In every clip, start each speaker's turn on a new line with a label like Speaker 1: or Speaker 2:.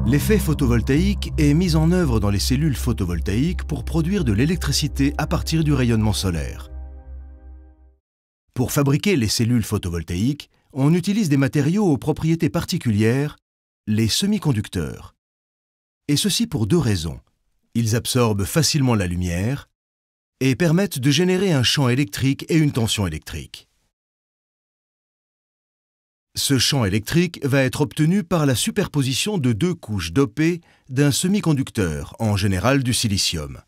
Speaker 1: L'effet photovoltaïque est mis en œuvre dans les cellules photovoltaïques pour produire de l'électricité à partir du rayonnement solaire. Pour fabriquer les cellules photovoltaïques, on utilise des matériaux aux propriétés particulières, les semi-conducteurs. Et ceci pour deux raisons. Ils absorbent facilement la lumière et permettent de générer un champ électrique et une tension électrique. Ce champ électrique va être obtenu par la superposition de deux couches dopées d'un semi-conducteur, en général du silicium.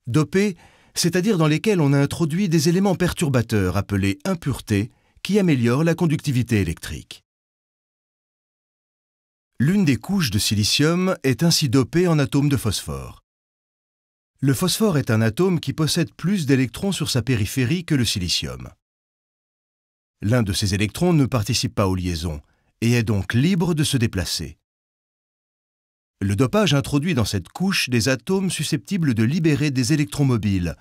Speaker 1: Dopées, c'est-à-dire dans lesquelles on a introduit des éléments perturbateurs appelés impuretés qui améliorent la conductivité électrique. L'une des couches de silicium est ainsi dopée en atomes de phosphore. Le phosphore est un atome qui possède plus d'électrons sur sa périphérie que le silicium. L'un de ces électrons ne participe pas aux liaisons et est donc libre de se déplacer. Le dopage introduit dans cette couche des atomes susceptibles de libérer des électrons mobiles.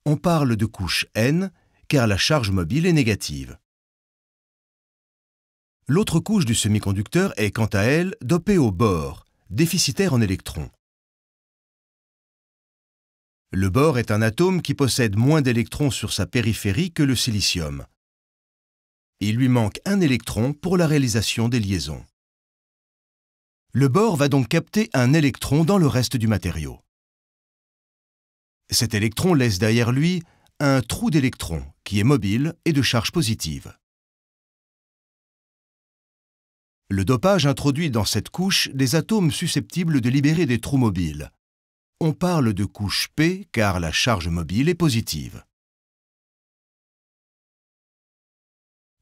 Speaker 1: On parle de couche N, car la charge mobile est négative. L'autre couche du semi-conducteur est quant à elle dopée au bore, déficitaire en électrons. Le bore est un atome qui possède moins d'électrons sur sa périphérie que le silicium. Il lui manque un électron pour la réalisation des liaisons. Le bore va donc capter un électron dans le reste du matériau. Cet électron laisse derrière lui un trou d'électrons qui est mobile et de charge positive. Le dopage introduit dans cette couche des atomes susceptibles de libérer des trous mobiles. On parle de couche P car la charge mobile est positive.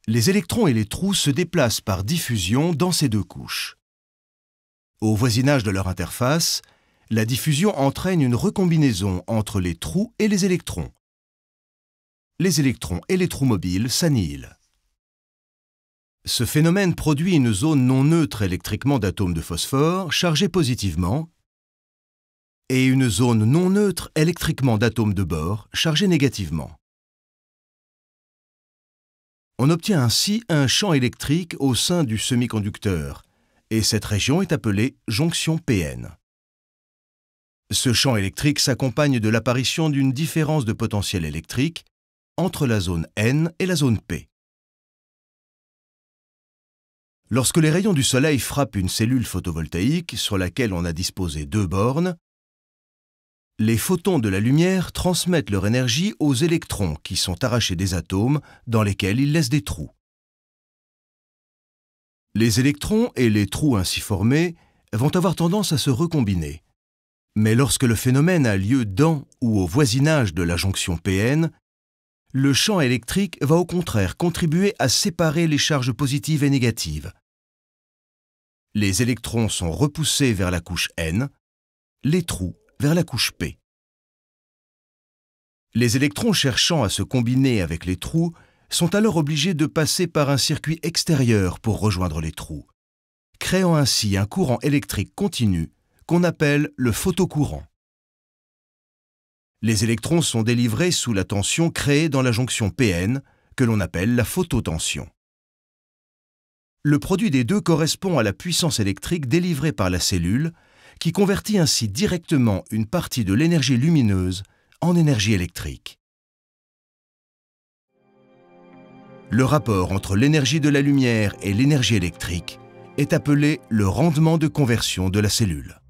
Speaker 1: Les électrons et les trous se déplacent par diffusion dans ces deux couches. Au voisinage de leur interface, la diffusion entraîne une recombinaison entre les trous et les électrons. Les électrons et les trous mobiles s'annihilent. Ce phénomène produit une zone non neutre électriquement d'atomes de phosphore chargés positivement et une zone non neutre électriquement d'atomes de bore chargés négativement. On obtient ainsi un champ électrique au sein du semi-conducteur, et cette région est appelée jonction PN. Ce champ électrique s'accompagne de l'apparition d'une différence de potentiel électrique entre la zone N et la zone P. Lorsque les rayons du soleil frappent une cellule photovoltaïque sur laquelle on a disposé deux bornes, les photons de la lumière transmettent leur énergie aux électrons qui sont arrachés des atomes dans lesquels ils laissent des trous. Les électrons et les trous ainsi formés vont avoir tendance à se recombiner. Mais lorsque le phénomène a lieu dans ou au voisinage de la jonction PN, le champ électrique va au contraire contribuer à séparer les charges positives et négatives. Les électrons sont repoussés vers la couche N, les trous vers la couche P. Les électrons cherchant à se combiner avec les trous sont alors obligés de passer par un circuit extérieur pour rejoindre les trous, créant ainsi un courant électrique continu qu'on appelle le photocourant. Les électrons sont délivrés sous la tension créée dans la jonction PN, que l'on appelle la phototension. Le produit des deux correspond à la puissance électrique délivrée par la cellule, qui convertit ainsi directement une partie de l'énergie lumineuse en énergie électrique. Le rapport entre l'énergie de la lumière et l'énergie électrique est appelé le rendement de conversion de la cellule.